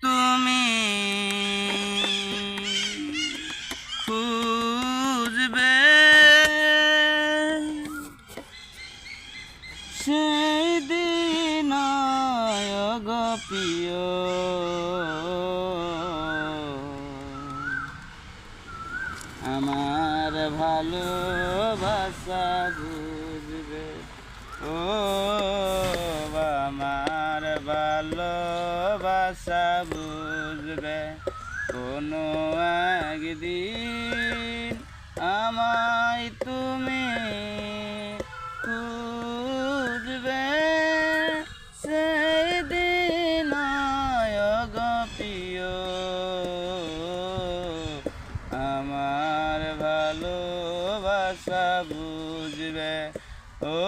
তুমি খুঁজবে সেই দিন গো প্রিয় আমার ভালোবাসা বুঝবে ও আমার ভালোবাসা বুঝবে কোনো একদিন আমায় তুমি খুঁজবে সেই দিন গো প্রিয় আমার ভালোবাসা বুঝবে ও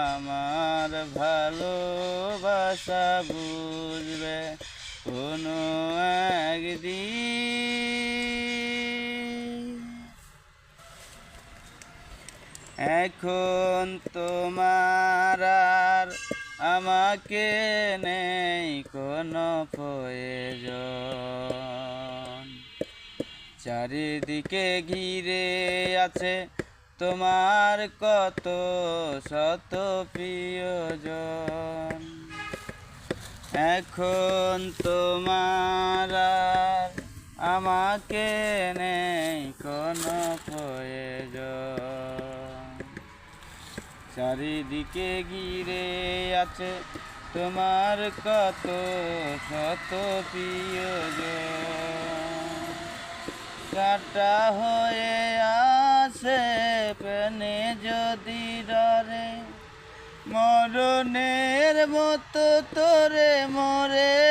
আমার ভালোবাসা বুঝবে কোনো একদিন। এখন তোমার আর আমাকে নেই কোনো প্রয়োজন, চারিদিকে ঘিরে আছে তোমার কত শত প্রিয়জন। এখন তোমার আর আমাকে নেই কোনো প্রয়োজন, চারিদিকে ঘিরে আছে তোমার কত শত প্রিয়জন। কাটা হয়ে আসে প্রাণে যদি ডরে, মরণের মতো তোরে মরে